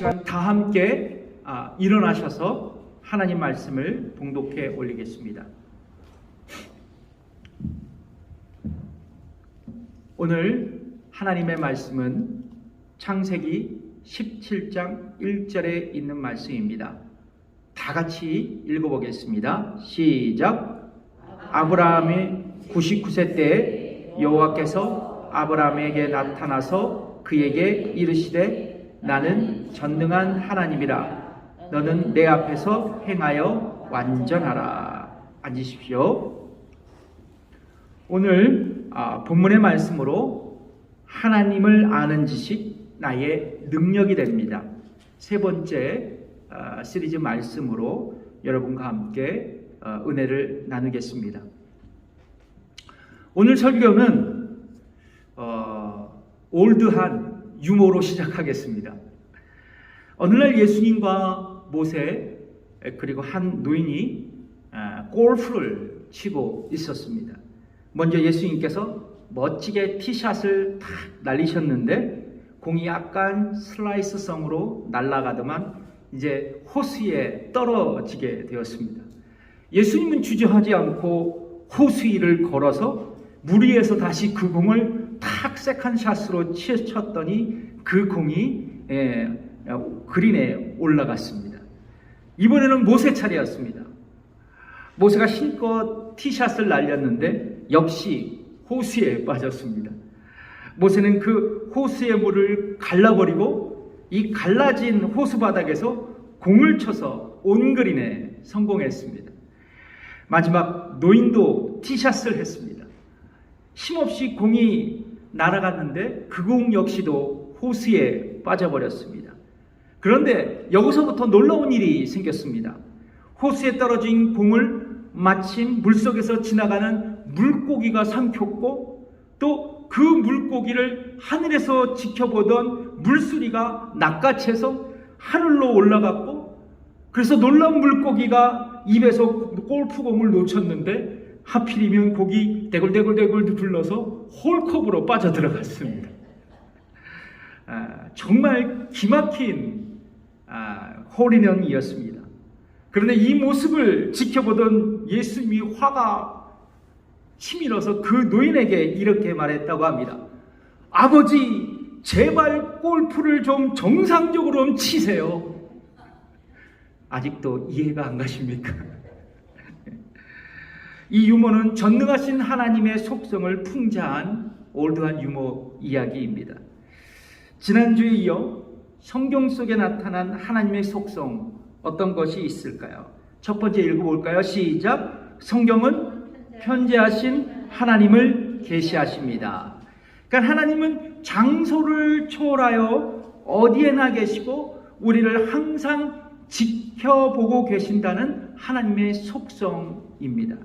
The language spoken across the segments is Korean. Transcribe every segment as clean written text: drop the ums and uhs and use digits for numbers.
시간 다 함께 일어나셔서 하나님 말씀을 봉독해 올리겠습니다. 오늘 하나님의 말씀은 창세기 17장 1절에 있는 말씀입니다. 다 같이 읽어보겠습니다. 시작. 아브라함이 99세 때에 여호와께서 아브라함에게 나타나서 그에게 이르시되 나는 전능한 하나님이라. 너는 내 앞에서 행하여 완전하라. 앉으십시오. 오늘 본문의 말씀으로 하나님을 아는 지식 나의 능력이 됩니다. 세 번째 시리즈 말씀으로 여러분과 함께 은혜를 나누겠습니다. 오늘 설교는 올드한 유머로 시작하겠습니다. 어느 날 예수님과 모세 그리고 한 노인이 골프를 치고 있었습니다. 먼저 예수님께서 멋지게 티샷을 탁 날리셨는데 공이 약간 슬라이스성으로 날아가더만 이제 호수에 떨어지게 되었습니다. 예수님은 주저하지 않고 호수 위를 걸어서 물 위에서 다시 그 공을 탁 세컨샷으로 쳤더니 그 공이 그린에 올라갔습니다. 이번에는 모세 차례였습니다. 모세가 힘껏 티샷을 날렸는데 역시 호수에 빠졌습니다. 모세는 그 호수의 물을 갈라버리고 이 갈라진 호수 바닥에서 공을 쳐서 온그린에 성공했습니다. 마지막 노인도 티샷을 했습니다. 힘없이 공이 날아갔는데 그 공 역시도 호수에 빠져버렸습니다. 그런데 여기서부터 놀라운 일이 생겼습니다. 호수에 떨어진 공을 마침 물속에서 지나가는 물고기가 삼켰고 또 그 물고기를 하늘에서 지켜보던 물수리가 낚아채서 하늘로 올라갔고 그래서 놀라운 물고기가 입에서 골프공을 놓쳤는데 하필이면 고기 대굴대굴 굴러서 홀컵으로 빠져들어갔습니다. 정말 기막힌 홀인원이었습니다. 그런데 이 모습을 지켜보던 예수님이 화가 치밀어서 그 노인에게 이렇게 말했다고 합니다. 아버지, 제발 골프를 좀 정상적으로 좀 치세요. 아직도 이해가 안 가십니까? 이 유머는 전능하신 하나님의 속성을 풍자한 올드한 유머 이야기입니다. 지난주에 이어 성경 속에 나타난 하나님의 속성 어떤 것이 있을까요? 첫 번째 읽어볼까요? 시작. 성경은 편재하신 하나님을 계시하십니다. 그러니까 하나님은 장소를 초월하여 어디에나 계시고 우리를 항상 지켜보고 계신다는 하나님의 속성입니다.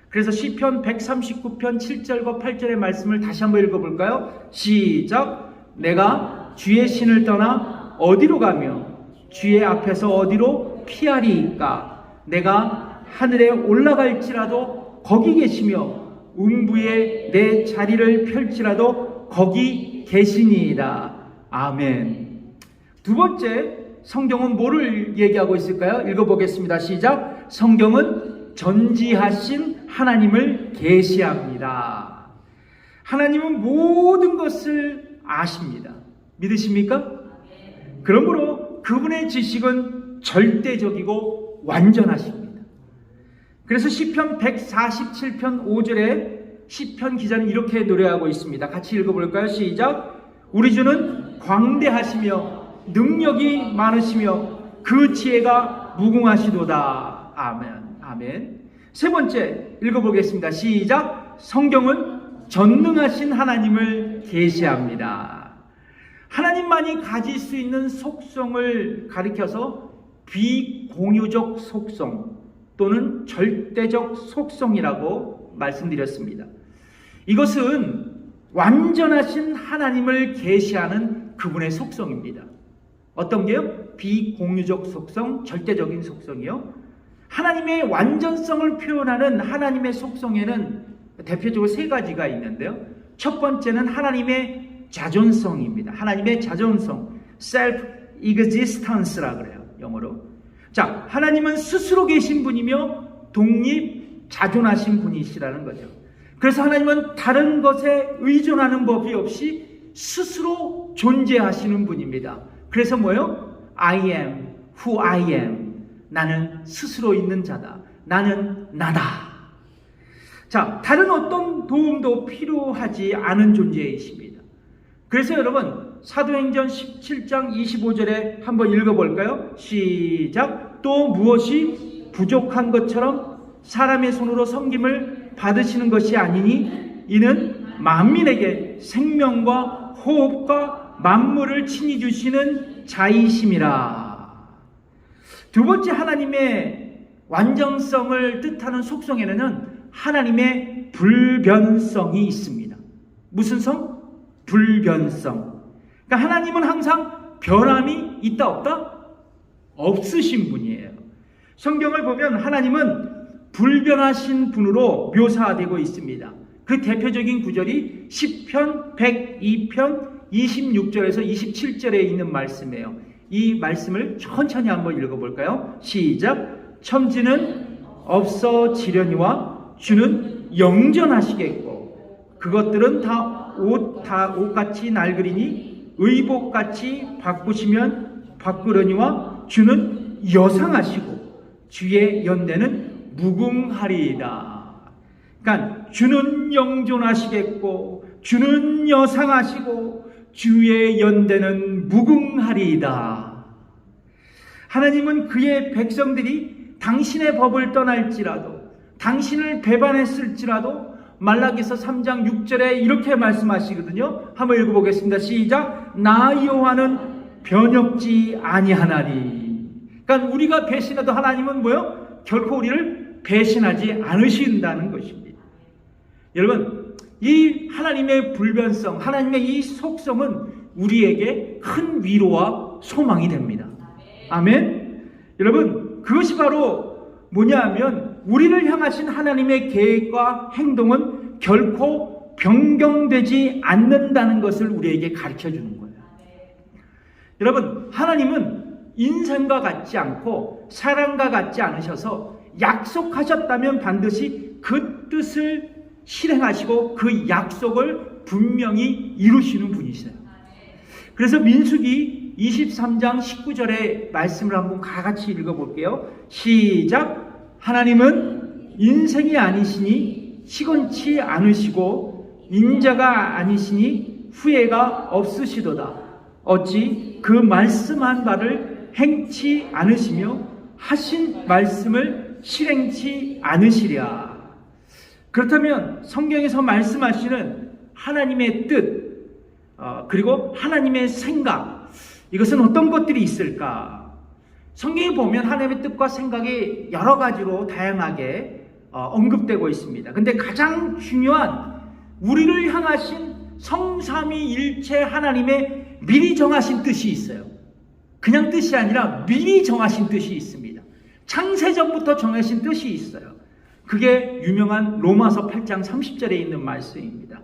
그래서 시편 139편 7절과 8절의 말씀을 다시 한번 읽어볼까요? 시작. 내가 주의 신을 떠나 어디로 가며 주의 앞에서 어디로 피하리이까. 내가 하늘에 올라갈지라도 거기 계시며 음부에 내 자리를 펼치라도 거기 계시니이다. 아멘. 두 번째, 성경은 뭐를 얘기하고 있을까요? 읽어보겠습니다. 시작. 성경은 전지하신 하나님을 계시합니다. 하나님은 모든 것을 아십니다. 믿으십니까? 그러므로 그분의 지식은 절대적이고 완전하십니다. 그래서 시편 147편 5절에 시편 기자는 이렇게 노래하고 있습니다. 같이 읽어볼까요? 시작. 우리 주는 광대하시며 능력이 많으시며 그 지혜가 무궁하시도다. 아멘. 아멘. 세 번째 읽어보겠습니다. 시작. 성경은 전능하신 하나님을 계시합니다. 하나님만이 가질 수 있는 속성을 가리켜서 비공유적 속성 또는 절대적 속성이라고 말씀드렸습니다. 이것은 완전하신 하나님을 계시하는 그분의 속성입니다. 어떤 게요? 비공유적 속성, 절대적인 속성이요. 하나님의 완전성을 표현하는 하나님의 속성에는 대표적으로 세 가지가 있는데요. 첫 번째는 하나님의 자존성입니다. 하나님의 자존성, self existence라 그래요, 영어로. 자, 하나님은 스스로 계신 분이며 독립자존하신 분이시라는 거죠. 그래서 하나님은 다른 것에 의존하는 법이 없이 스스로 존재하시는 분입니다. 그래서 뭐예요? I am who I am. 나는 스스로 있는 자다. 나는 나다. 자, 다른 어떤 도움도 필요하지 않은 존재이십니다. 그래서 여러분, 사도행전 17장 25절에 한번 읽어볼까요? 시작. 또 무엇이 부족한 것처럼 사람의 손으로 섬김을 받으시는 것이 아니니 이는 만민에게 생명과 호흡과 만물을 친히 주시는 자이심이라. 두 번째, 하나님의 완전성을 뜻하는 속성에는 하나님의 불변성이 있습니다. 무슨 성? 불변성. 그러니까 하나님은 항상 변함이 있다 없다? 없으신 분이에요. 성경을 보면 하나님은 불변하신 분으로 묘사되고 있습니다. 그 대표적인 구절이 시편 102편 26절에서 27절에 있는 말씀이에요. 이 말씀을 천천히 한번 읽어볼까요? 시작. 천지는 없어지려니와 주는 영전하시겠고 그것들은 다 옷같이 낡으리니 의복같이 바꾸시면 바꾸려니와 주는 여상하시고 주의 연대는 무궁하리이다. 그러니까 주는 영존하시겠고 주는 여상하시고 주의 연대는 무궁하리이다. 하나님은 그의 백성들이 당신의 법을 떠날지라도 당신을 배반했을지라도 말라기서 3장 6절에 이렇게 말씀하시거든요. 한번 읽어보겠습니다. 시작. 나 여호와는 변혁지 아니하나니. 그러니까 우리가 배신해도 하나님은 뭐요? 결코 우리를 배신하지 않으신다는 것입니다. 여러분, 이 하나님의 불변성, 하나님의 이 속성은 우리에게 큰 위로와 소망이 됩니다. 아멘. 여러분, 그것이 바로 뭐냐 하면 우리를 향하신 하나님의 계획과 행동은 결코 변경되지 않는다는 것을 우리에게 가르쳐 주는 거예요. 여러분, 하나님은 인생과 같지 않고 사람과 같지 않으셔서 약속하셨다면 반드시 그 뜻을 실행하시고 그 약속을 분명히 이루시는 분이세요. 그래서 민수기 23장 19절의 말씀을 한번 같이 읽어볼게요. 시작. 하나님은 인생이 아니시니 시건치 않으시고 인자가 아니시니 후회가 없으시도다. 어찌 그 말씀한 바를 행치 않으시며 하신 말씀을 실행치 않으시랴. 그렇다면 성경에서 말씀하시는 하나님의 뜻 그리고 하나님의 생각, 이것은 어떤 것들이 있을까? 성경에 보면 하나님의 뜻과 생각이 여러 가지로 다양하게 언급되고 있습니다. 근데 가장 중요한 우리를 향하신 성삼위일체 하나님의 미리 정하신 뜻이 있어요. 그냥 뜻이 아니라 미리 정하신 뜻이 있습니다. 창세전부터 정하신 뜻이 있어요. 그게 유명한 로마서 8장 30절에 있는 말씀입니다.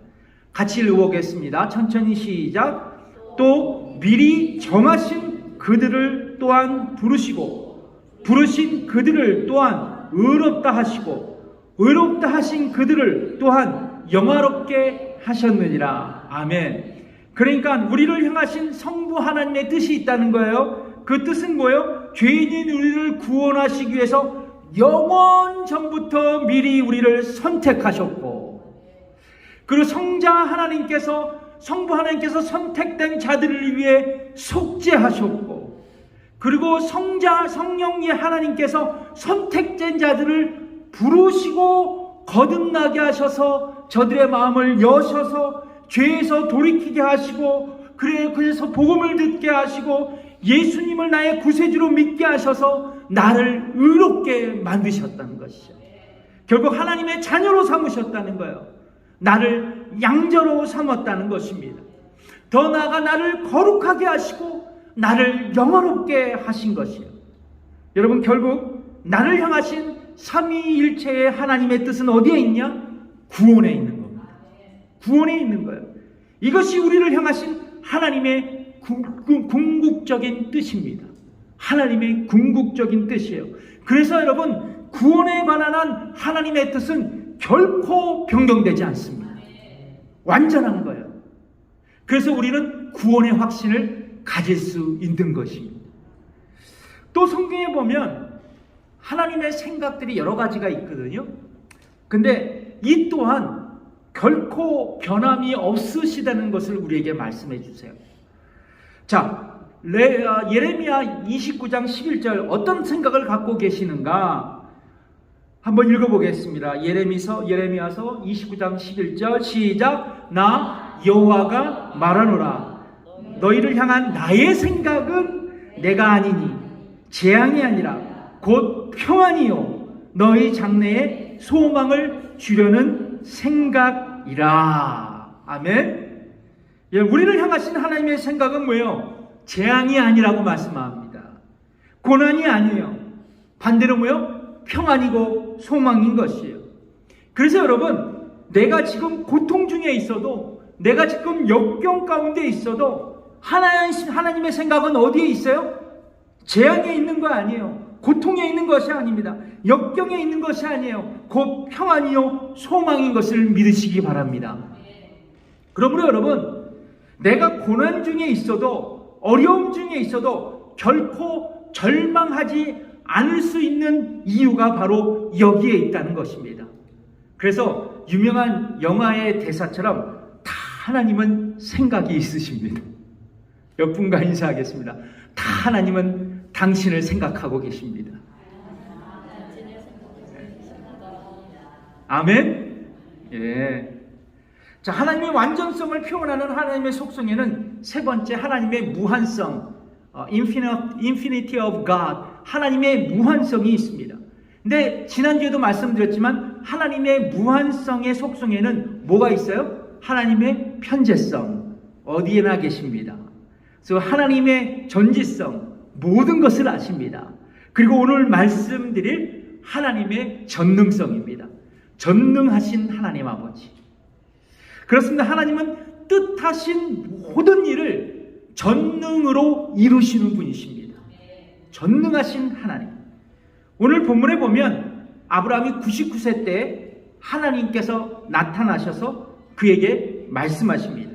같이 읽어보겠습니다. 천천히 시작. 또 미리 정하신 그들을 또한 부르시고 부르신 그들을 또한 의롭다 하시고 의롭다 하신 그들을 또한 영화롭게 하셨느니라. 아멘. 그러니까 우리를 향하신 성부 하나님의 뜻이 있다는 거예요. 그 뜻은 뭐예요? 죄인인 우리를 구원하시기 위해서 영원 전부터 미리 우리를 선택하셨고, 그리고 성자 하나님께서, 성부 하나님께서 선택된 자들을 위해 속죄하셨고, 그리고 성자 성령의 하나님께서 선택된 자들을 부르시고 거듭나게 하셔서 저들의 마음을 여셔서 죄에서 돌이키게 하시고, 그래서 복음을 듣게 하시고 예수님을 나의 구세주로 믿게 하셔서 나를 의롭게 만드셨다는 것이죠. 결국 하나님의 자녀로 삼으셨다는 거예요. 나를 양자로 삼았다는 것입니다. 더 나아가 나를 거룩하게 하시고 나를 영화롭게 하신 것이에요. 여러분, 결국 나를 향하신 삼위일체의 하나님의 뜻은 어디에 있냐? 구원에 있는 겁니다. 구원에 있는 거예요. 이것이 우리를 향하신 하나님의 궁극적인 뜻입니다. 하나님의 궁극적인 뜻이에요. 그래서 여러분, 구원에 관한 하나님의 뜻은 결코 변경되지 않습니다. 완전한 거예요. 그래서 우리는 구원의 확신을 가질 수 있는 것입니다. 또 성경에 보면 하나님의 생각들이 여러 가지가 있거든요. 근데 이 또한 결코 변함이 없으시다는 것을 우리에게 말씀해 주세요. 자, 예레미야 29장 11절 어떤 생각을 갖고 계시는가? 한번 읽어보겠습니다. 예레미야서 29장 11절 시작. 나 여호와가 말하노라. 너희를 향한 나의 생각은 내가 아니니 재앙이 아니라 곧 평안이요 너희 장래에 소망을 주려는 생각이라. 아멘. 예, 우리를 향하신 하나님의 생각은 뭐예요? 재앙이 아니라고 말씀합니다. 고난이 아니에요. 반대로 뭐예요? 평안이고 소망인 것이에요. 그래서 여러분, 내가 지금 고통 중에 있어도, 내가 지금 역경 가운데 있어도 하나님의 생각은 어디에 있어요? 재앙에 있는 거 아니에요. 고통에 있는 것이 아닙니다. 역경에 있는 것이 아니에요. 곧 평안이요 소망인 것을 믿으시기 바랍니다. 그러므로 여러분, 내가 고난 중에 있어도, 어려움 중에 있어도 결코 절망하지 않을 수 있는 이유가 바로 여기에 있다는 것입니다. 그래서 유명한 영화의 대사처럼 다 하나님은 생각이 있으십니다. 몇 분과 인사하겠습니다. 다 하나님은 당신을 생각하고 계십니다. 아멘. 예. 자, 하나님의 완전성을 표현하는 하나님의 속성에는 세 번째, 하나님의 무한성, infinity of God, 하나님의 무한성이 있습니다. 근데 지난주에도 말씀드렸지만 하나님의 무한성의 속성에는 뭐가 있어요? 하나님의 편재성, 어디에나 계십니다. 그래서 하나님의 전지성, 모든 것을 아십니다. 그리고 오늘 말씀드릴 하나님의 전능성입니다. 전능하신 하나님 아버지. 그렇습니다. 하나님은 뜻하신 모든 일을 전능으로 이루시는 분이십니다. 전능하신 하나님. 오늘 본문에 보면 아브라함이 99세 때 하나님께서 나타나셔서 그에게 말씀하십니다.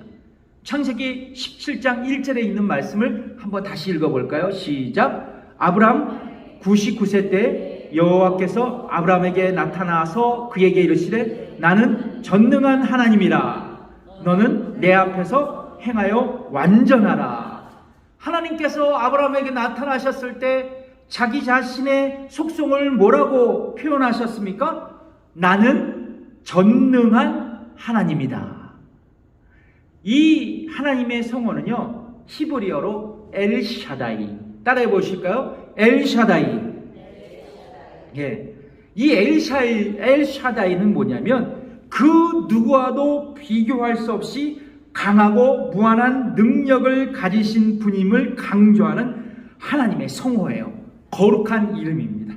창세기 17장 1절에 있는 말씀을 한번 다시 읽어볼까요? 시작. 아브라함 99세 때 여호와께서 아브라함에게 나타나서 그에게 이르시되 나는 전능한 하나님이라. 너는 내 앞에서 행하여 완전하라. 하나님께서 아브라함에게 나타나셨을 때 자기 자신의 속성을 뭐라고 표현하셨습니까? 나는 전능한 하나님이다. 이 하나님의 성어는요, 히브리어로 엘샤다이. 따라해 보실까요? 엘샤다이. 예. 이 엘샤다이는 뭐냐면 그 누구와도 비교할 수 없이 강하고 무한한 능력을 가지신 분임을 강조하는 하나님의 성호예요. 거룩한 이름입니다.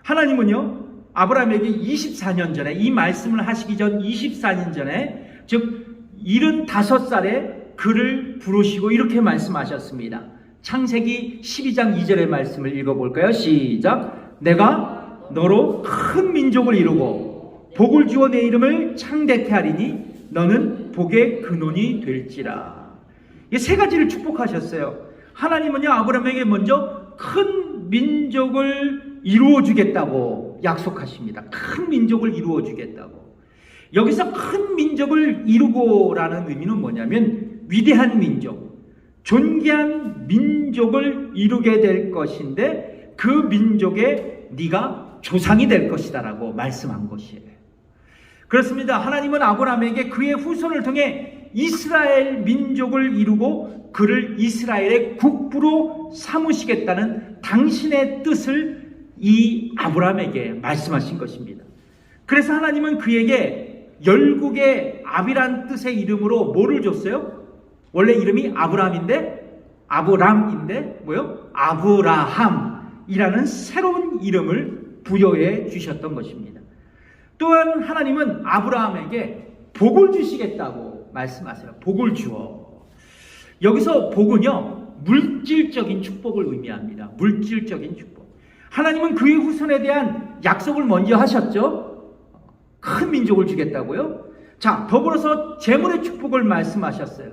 하나님은요, 아브라함에게 24년 전에, 이 말씀을 하시기 전 24년 전에, 즉 75살에 그를 부르시고 이렇게 말씀하셨습니다. 창세기 12장 2절의 말씀을 읽어볼까요? 시작. 내가 너로 큰 민족을 이루고 복을 주어 내 이름을 창대케 하리니 너는 복의 근원이 될지라. 이 세 가지를 축복하셨어요. 하나님은요, 아브라함에게 먼저 큰 민족을 이루어 주겠다고 약속하십니다. 큰 민족을 이루어 주겠다고. 여기서 큰 민족을 이루고라는 의미는 뭐냐면 위대한 민족, 존귀한 민족을 이루게 될 것인데 그 민족에 네가 조상이 될 것이다라고 말씀한 것이에요. 그렇습니다. 하나님은 아브라함에게 그의 후손을 통해 이스라엘 민족을 이루고 그를 이스라엘의 국부로 삼으시겠다는 당신의 뜻을 이 아브라함에게 말씀하신 것입니다. 그래서 하나님은 그에게 열국의 아비란 뜻의 이름으로 뭐를 줬어요? 원래 이름이 아브람인데 뭐요? 아브라함이라는 새로운 이름을 부여해 주셨던 것입니다. 또한 하나님은 아브라함에게 복을 주시겠다고 말씀하세요. 복을 주어. 여기서 복은요, 물질적인 축복을 의미합니다. 물질적인 축복. 하나님은 그의 후손에 대한 약속을 먼저 하셨죠. 큰 민족을 주겠다고요. 자, 더불어서 재물의 축복을 말씀하셨어요.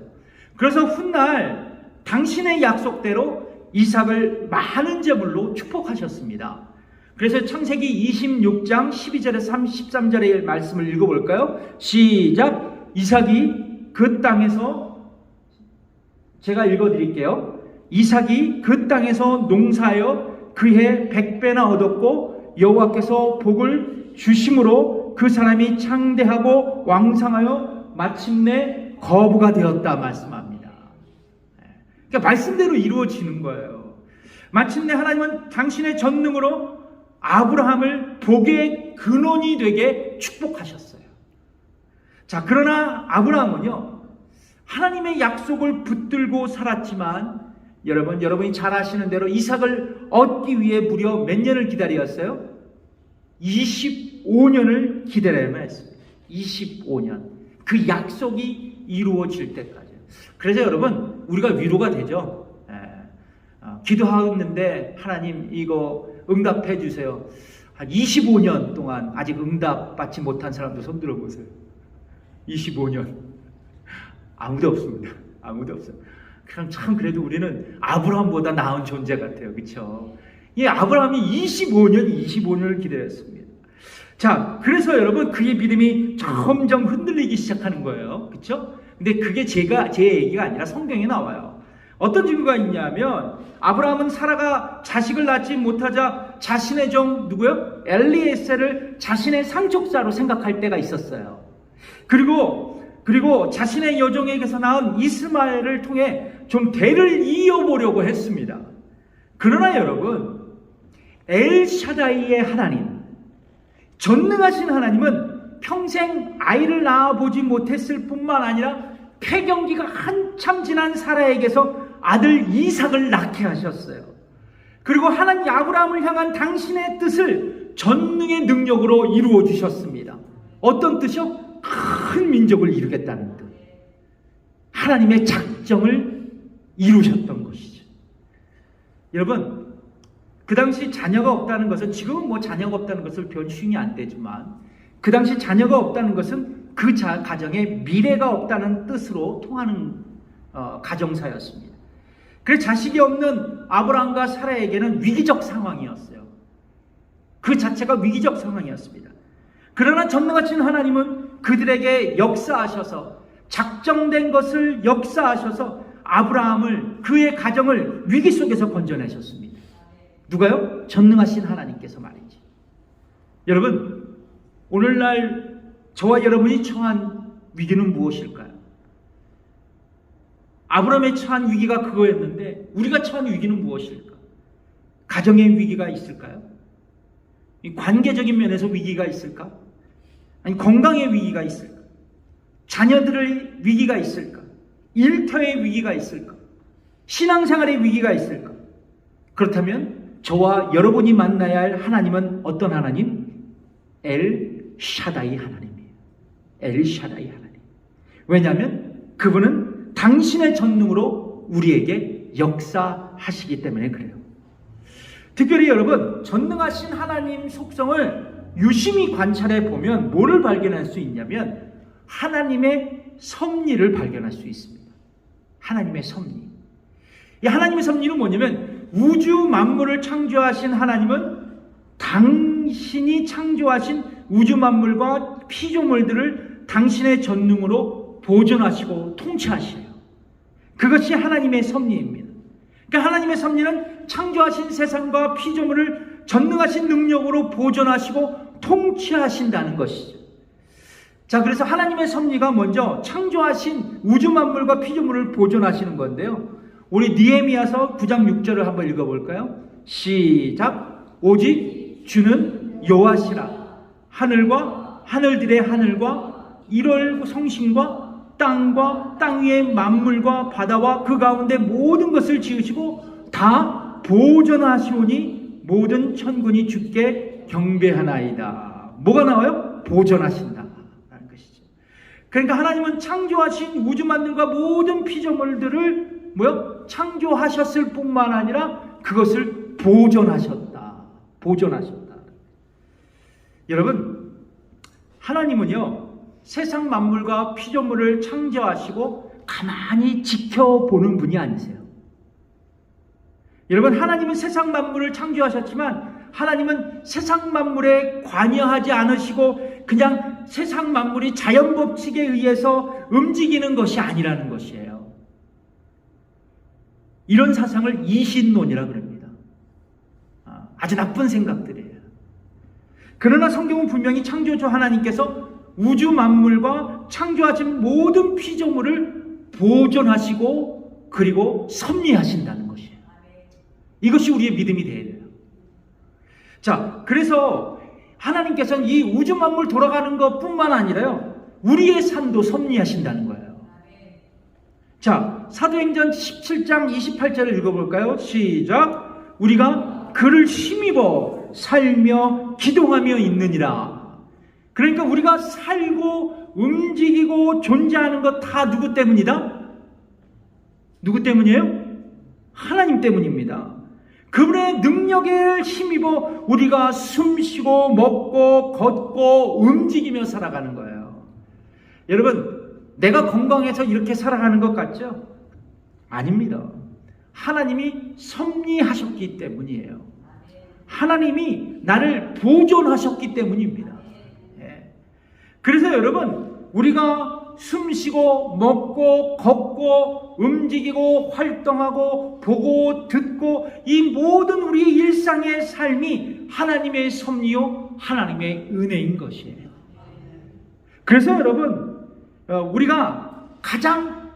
그래서 훗날 당신의 약속대로 이삭을 많은 재물로 축복하셨습니다. 그래서 창세기 26장 12절에서 13절의 말씀을 읽어볼까요? 시작! 이삭이 그 땅에서, 제가 읽어드릴게요. 이삭이 그 땅에서 농사하여 그해 100배나 얻었고 여호와께서 복을 주심으로 그 사람이 창대하고 왕성하여 마침내 거부가 되었다 말씀합니다. 그러니까 말씀대로 이루어지는 거예요. 마침내 하나님은 당신의 전능으로 아브라함을 복의 근원이 되게 축복하셨어요. 자, 그러나 아브라함은요, 하나님의 약속을 붙들고 살았지만 여러분이 잘 아시는 대로 이삭을 얻기 위해 무려 몇 년을 기다렸어요? 25년을 기다려야만 했습니다. 25년. 그 약속이 이루어질 때까지. 그래서 여러분, 우리가 위로가 되죠. 기도하는데 하나님 이거 응답해 주세요. 한 25년 동안 아직 응답받지 못한 사람도 손 들어보세요. 25년. 아무도 없습니다. 아무도 없어요. 그럼 참 그래도 우리는 아브라함보다 나은 존재 같아요. 그렇죠? 이 아브라함이 25년을 기다렸습니다. 자, 그래서 여러분 그의 믿음이 점점 흔들리기 시작하는 거예요. 그렇죠? 근데 그게 제 얘기가 아니라 성경에 나와요. 어떤 증거가 있냐면 아브라함은 사라가 자식을 낳지 못하자 자신의 종 누구요? 엘리에셀을 자신의 상속자로 생각할 때가 있었어요. 그리고 자신의 여종에게서 낳은 이스마엘을 통해 좀 대를 이어보려고 했습니다. 그러나 여러분, 엘샤다이의 하나님, 전능하신 하나님은 평생 아이를 낳아보지 못했을 뿐만 아니라 폐경기가 한참 지난 사라에게서 아들 이삭을 낳게 하셨어요. 그리고 하나님 아브라함을 향한 당신의 뜻을 전능의 능력으로 이루어 주셨습니다. 어떤 뜻이요? 큰 민족을 이루겠다는 뜻. 하나님의 작정을 이루셨던 것이죠. 여러분, 그 당시 자녀가 없다는 것은, 지금은 뭐 자녀가 없다는 것을 변심이 안 되지만 그 당시 자녀가 없다는 것은 그 가정에 미래가 없다는 뜻으로 통하는 가정사였습니다. 그래서 자식이 없는 아브라함과 사라에게는 위기적 상황이었어요. 그 자체가 위기적 상황이었습니다. 그러나 전능하신 하나님은 그들에게 역사하셔서, 작정된 것을 역사하셔서 아브라함을, 그의 가정을 위기 속에서 건져내셨습니다. 누가요? 전능하신 하나님께서 말이지. 여러분, 오늘날 저와 여러분이 처한 위기는 무엇일까요? 아브라함의 처한 위기가 그거였는데 우리가 처한 위기는 무엇일까? 가정의 위기가 있을까요? 관계적인 면에서 위기가 있을까? 아니, 건강의 위기가 있을까? 자녀들의 위기가 있을까? 일터의 위기가 있을까? 신앙생활의 위기가 있을까? 그렇다면 저와 여러분이 만나야 할 하나님은 어떤 하나님? 엘샤다이 하나님이에요. 엘샤다이 하나님. 왜냐하면 그분은 당신의 전능으로 우리에게 역사하시기 때문에 그래요. 특별히 여러분, 전능하신 하나님 속성을 유심히 관찰해 보면 뭐를 발견할 수 있냐면 하나님의 섭리를 발견할 수 있습니다. 하나님의 섭리. 이 하나님의 섭리는 뭐냐면 우주 만물을 창조하신 하나님은 당신이 창조하신 우주 만물과 피조물들을 당신의 전능으로 보존하시고 통치하시요. 그것이 하나님의 섭리입니다. 그러니까 하나님의 섭리는 창조하신 세상과 피조물을 전능하신 능력으로 보존하시고 통치하신다는 것이죠. 자, 그래서 하나님의 섭리가 먼저 창조하신 우주 만물과 피조물을 보존하시는 건데요. 우리 느헤미야서 9장 6절을 한번 읽어볼까요? 시작. 오직 주는 여호와시라. 하늘과 하늘들의 하늘과 일월 성신과 땅과 땅 위의 만물과 바다와 그 가운데 모든 것을 지으시고 다 보존하시오니 모든 천군이 주께 경배하나이다. 뭐가 나와요? 보존하신다 라는 것이죠. 그러니까 하나님은 창조하신 우주 만물과 모든 피조물들을 창조하셨을 뿐만 아니라 그것을 보존하셨다. 보존하셨다. 여러분, 하나님은요, 세상 만물과 피조물을 창조하시고 가만히 지켜보는 분이 아니세요. 여러분, 하나님은 세상 만물을 창조하셨지만 하나님은 세상 만물에 관여하지 않으시고 그냥 세상 만물이 자연 법칙에 의해서 움직이는 것이 아니라는 것이에요. 이런 사상을 이신론이라 그럽니다. 아주 나쁜 생각들이에요. 그러나 성경은 분명히 창조주 하나님께서 우주 만물과 창조하신 모든 피조물을 보존하시고 그리고 섭리하신다는 것이에요. 이것이 우리의 믿음이 되어야 돼요. 자, 그래서 하나님께서는 이 우주 만물 돌아가는 것뿐만 아니라요, 우리의 삶도 섭리하신다는 거예요. 자, 사도행전 17장 28절을 읽어볼까요? 시작. 우리가 그를 힘입어 살며 기동하며 있느니라. 그러니까 우리가 살고 움직이고 존재하는 것 다 누구 때문이다? 누구 때문이에요? 하나님 때문입니다. 그분의 능력에 힘입어 우리가 숨쉬고 먹고 걷고 움직이며 살아가는 거예요. 여러분, 내가 건강해서 이렇게 살아가는 것 같죠? 아닙니다. 하나님이 섭리하셨기 때문이에요. 하나님이 나를 보존하셨기 때문입니다. 그래서 여러분, 우리가 숨쉬고 먹고 걷고 움직이고 활동하고 보고 듣고 이 모든 우리 일상의 삶이 하나님의 섭리요 하나님의 은혜인 것이에요. 그래서 여러분, 우리가 가장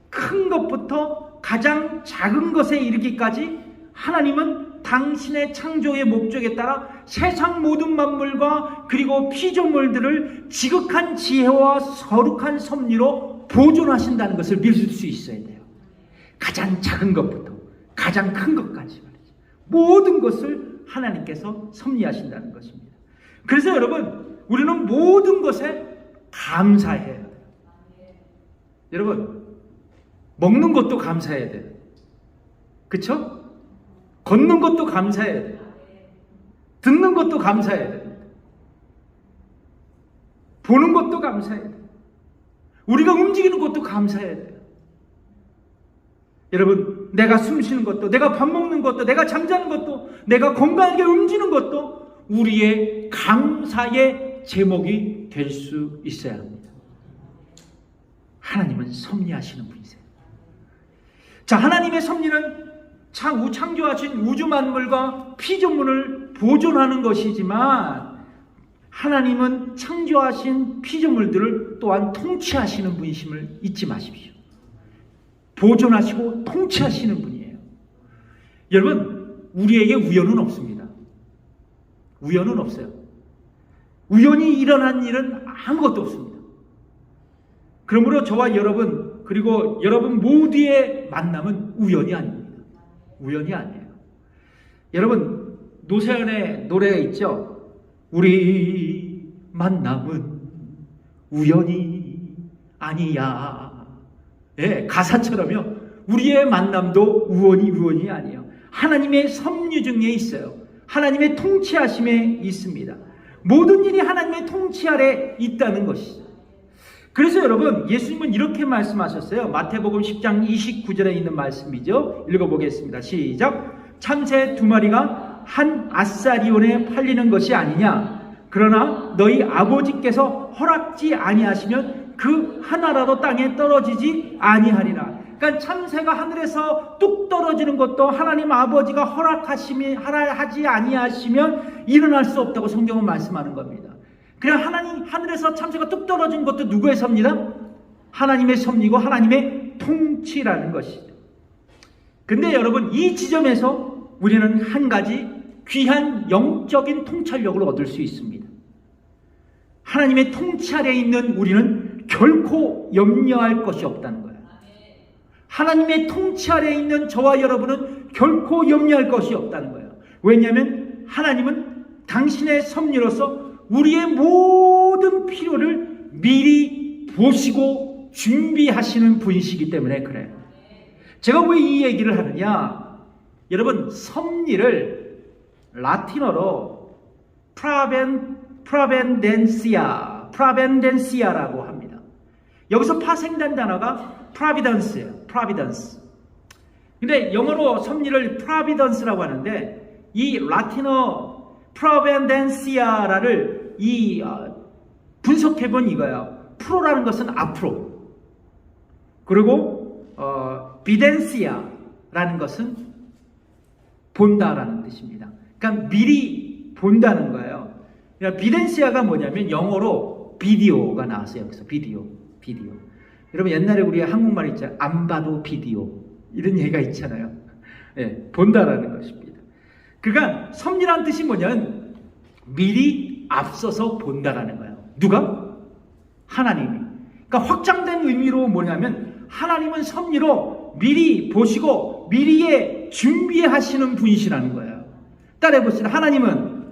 큰 것부터 가장 작은 것에 이르기까지 하나님은 당신의 창조의 목적에 따라 세상 모든 만물과 그리고 피조물들을 지극한 지혜와 거룩한 섭리로 보존하신다는 것을 믿을 수 있어야 돼요. 가장 작은 것부터 가장 큰 것까지 말이죠. 모든 것을 하나님께서 섭리하신다는 것입니다. 그래서 여러분, 우리는 모든 것에 감사해야 돼요. 여러분, 먹는 것도 감사해야 돼요. 그렇죠? 걷는 것도 감사해야 돼요. 듣는 것도 감사해야 돼요. 보는 것도 감사해야 돼요. 우리가 움직이는 것도 감사해야 돼요. 여러분, 내가 숨 쉬는 것도, 내가 밥 먹는 것도, 내가 잠자는 것도, 내가 건강하게 움직이는 것도 우리의 감사의 제목이 될 수 있어야 합니다. 하나님은 섭리하시는 분이세요. 자, 하나님의 섭리는 창조하신 우주 만물과 피조물을 보존하는 것이지만 하나님은 창조하신 피조물들을 또한 통치하시는 분이심을 잊지 마십시오. 보존하시고 통치하시는 분이에요. 여러분, 우리에게 우연은 없습니다. 우연은 없어요. 우연히 일어난 일은 아무것도 없습니다. 그러므로 저와 여러분 그리고 여러분 모두의 만남은 우연이 아닙니다. 우연이 아니에요. 여러분, 노세연의 노래 있죠? 우리 만남은 우연이 아니야. 예, 가사처럼요. 우리의 만남도 우연이 아니에요. 하나님의 섭리 중에 있어요. 하나님의 통치하심에 있습니다. 모든 일이 하나님의 통치 아래 있다는 것이죠. 그래서 여러분, 예수님은 이렇게 말씀하셨어요. 마태복음 10장 29절에 있는 말씀이죠. 읽어보겠습니다. 시작. 참새 2마리가 한 아사리온에 팔리는 것이 아니냐. 그러나 너희 아버지께서 허락지 아니하시면 그 하나라도 땅에 떨어지지 아니하리라. 그러니까 참새가 하늘에서 뚝 떨어지는 것도 하나님 아버지가 허락하지 아니하시면 일어날 수 없다고 성경은 말씀하는 겁니다. 그냥 하나님 하늘에서 참새가 뚝 떨어진 것도 누구의 섭리다? 하나님의 섭리고 하나님의 통치라는 것이죠. 근데 여러분, 이 지점에서 우리는 한 가지 귀한 영적인 통찰력을 얻을 수 있습니다. 하나님의 통치 아래에 있는 우리는 결코 염려할 것이 없다는 거예요. 하나님의 통치 아래에 있는 저와 여러분은 결코 염려할 것이 없다는 거예요. 왜냐하면 하나님은 당신의 섭리로서 우리의 모든 필요를 미리 보시고 준비하시는 분이시기 때문에 그래요. 제가 왜 이 얘기를 하느냐? 여러분, 섭리를 라틴어로 프라벤덴시아라고 합니다. 여기서 파생된 단어가 providence예요. providence. 근데 영어로 섭리를 providence라고 하는데 이 라틴어 providentia를 분석해본 이거예요. 프로라는 것은 앞으로, 그리고 비덴시아라는 것은 본다라는 뜻입니다. 그러니까 미리 본다는 거예요. 그러니까 비덴시아가 뭐냐면 영어로 비디오가 나왔어요. 여기서 비디오. 여러분, 옛날에 우리 한국말 있잖아요. 안 봐도 비디오, 이런 얘기가 있잖아요. 네, 본다라는 것입니다. 그러니까 섭리라는 뜻이 뭐냐면 미리 앞서서 본다라는 거예요. 누가? 하나님이. 그러니까 확장된 의미로 뭐냐면 하나님은 섭리로 미리 보시고 미리에 준비하시는 분이시라는 거예요. 따라해 봅시다. 하나님은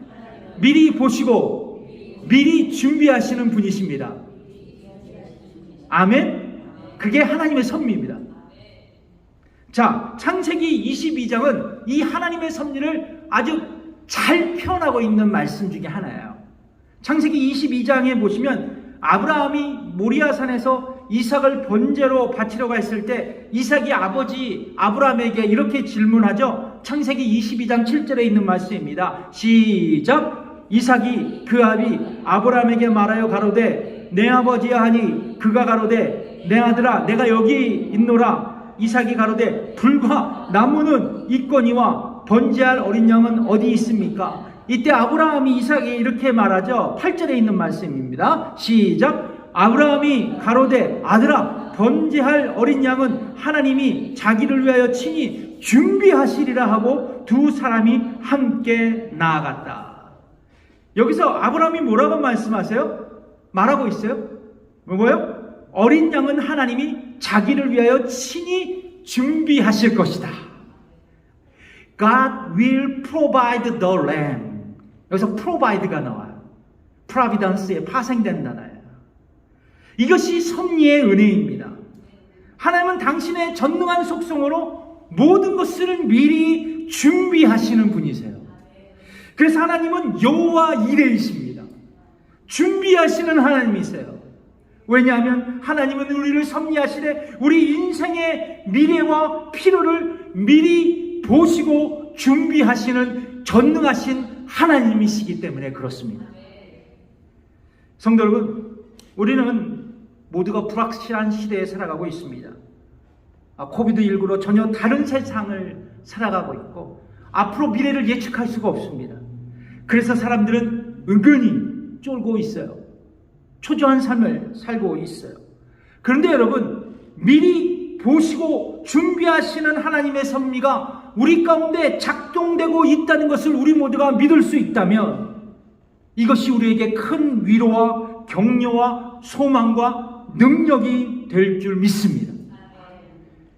미리 보시고 미리 준비하시는 분이십니다. 아멘. 그게 하나님의 섭리입니다. 자, 창세기 22장은 이 하나님의 섭리를 아주 잘 표현하고 있는 말씀 중에 하나예요. 창세기 22장에 보시면 아브라함이 모리아산에서 이삭을 번제로 바치려고 했을 때 이삭이 아버지 아브라함에게 이렇게 질문하죠. 창세기 22장 7절에 있는 말씀입니다. 시작. 이삭이 그 아비 아브라함에게 말하여 가로되 내 아버지야 하니 그가 가로되 내 아들아 내가 여기 있노라. 이삭이 가로되 불과 나무는 있거니와 번제할 어린 양은 어디 있습니까? 이때 아브라함이 이삭에게 이렇게 말하죠. 8절에 있는 말씀입니다. 시작. 아브라함이 가로되 아들아 번제할 어린 양은 하나님이 자기를 위하여 친히 준비하시리라 하고 두 사람이 함께 나아갔다. 여기서 아브라함이 뭐라고 말하고 있어요? 뭐예요? 어린 양은 하나님이 자기를 위하여 친히 준비하실 것이다. God will provide the lamb. 여기서 provide가 나와요. providence에 파생된 단어예요. 이것이 섭리의 은혜입니다. 하나님은 당신의 전능한 속성으로 모든 것을 미리 준비하시는 분이세요. 그래서 하나님은 여호와 이레이십니다. 준비하시는 하나님이세요. 왜냐하면 하나님은 우리를 섭리하시되 우리 인생의 미래와 필요를 미리 보시고 준비하시는 전능하신 하나님이시기 때문에 그렇습니다. 성도 여러분, 우리는 모두가 불확실한 시대에 살아가고 있습니다. 코비드19로 전혀 다른 세상을 살아가고 있고 앞으로 미래를 예측할 수가 없습니다. 그래서 사람들은 은근히 쫄고 있어요. 초조한 삶을 살고 있어요. 그런데 여러분, 미리 보시고 준비하시는 하나님의 섭리가 우리 가운데 작동되고 있다는 것을 우리 모두가 믿을 수 있다면 이것이 우리에게 큰 위로와 격려와 소망과 능력이 될 줄 믿습니다.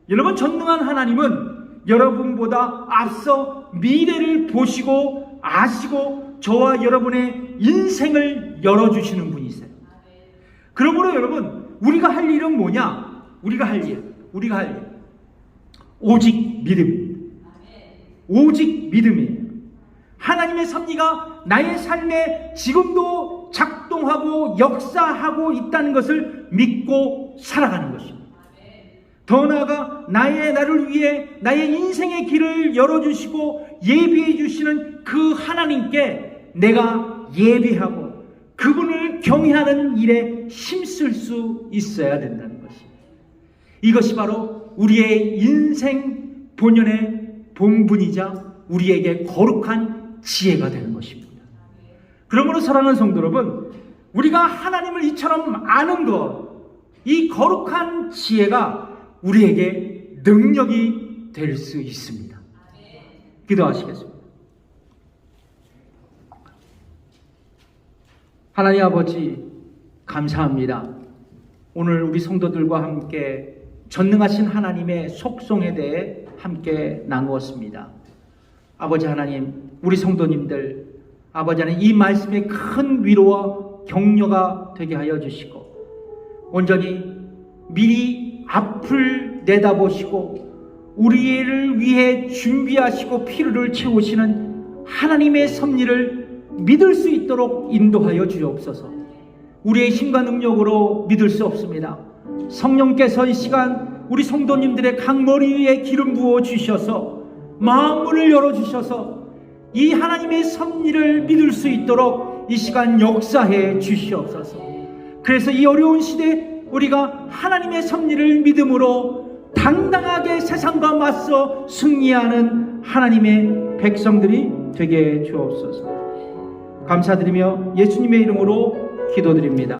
여러분, 전능한 하나님은 여러분보다 앞서 미래를 보시고 아시고 저와 여러분의 인생을 열어주시는 분이세요. 그러므로 여러분, 우리가 할 일은 뭐냐? 우리가 할 일. 오직 믿음. 오직 믿음이에요. 하나님의 섭리가 나의 삶에 지금도 작동하고 역사하고 있다는 것을 믿고 살아가는 것입니다. 더 나아가 나를 위해 나의 인생의 길을 열어주시고 예비해 주시는 그 하나님께 내가 예배하고 그분을 경외하는 일에 힘쓸 수 있어야 된다는 것입니다. 이것이 바로 우리의 인생 본연의 본분이자 우리에게 거룩한 지혜가 되는 것입니다. 그러므로 사랑하는 성도 여러분, 우리가 하나님을 이처럼 아는 것, 이 거룩한 지혜가 우리에게 능력이 될 수 있습니다. 기도하시겠습니다. 하나님 아버지, 감사합니다. 오늘 우리 성도들과 함께 전능하신 하나님의 속성에 대해 함께 나누었습니다. 아버지 하나님, 우리 성도님들, 아버지 하나님, 이 말씀에 큰 위로와 격려가 되게 하여 주시고 온전히 미리 앞을 내다보시고 우리를 위해 준비하시고 필요를 채우시는 하나님의 섭리를 믿을 수 있도록 인도하여 주옵소서. 우리의 힘과 능력으로 믿을 수 없습니다. 성령께서 이 시간 우리 성도님들의 각머리 위에 기름 부어 주셔서 마음문을 열어주셔서 이 하나님의 섭리를 믿을 수 있도록 이 시간 역사해 주시옵소서. 그래서 이 어려운 시대에 우리가 하나님의 섭리를 믿음으로 당당하게 세상과 맞서 승리하는 하나님의 백성들이 되게 주옵소서. 감사드리며 예수님의 이름으로 기도드립니다.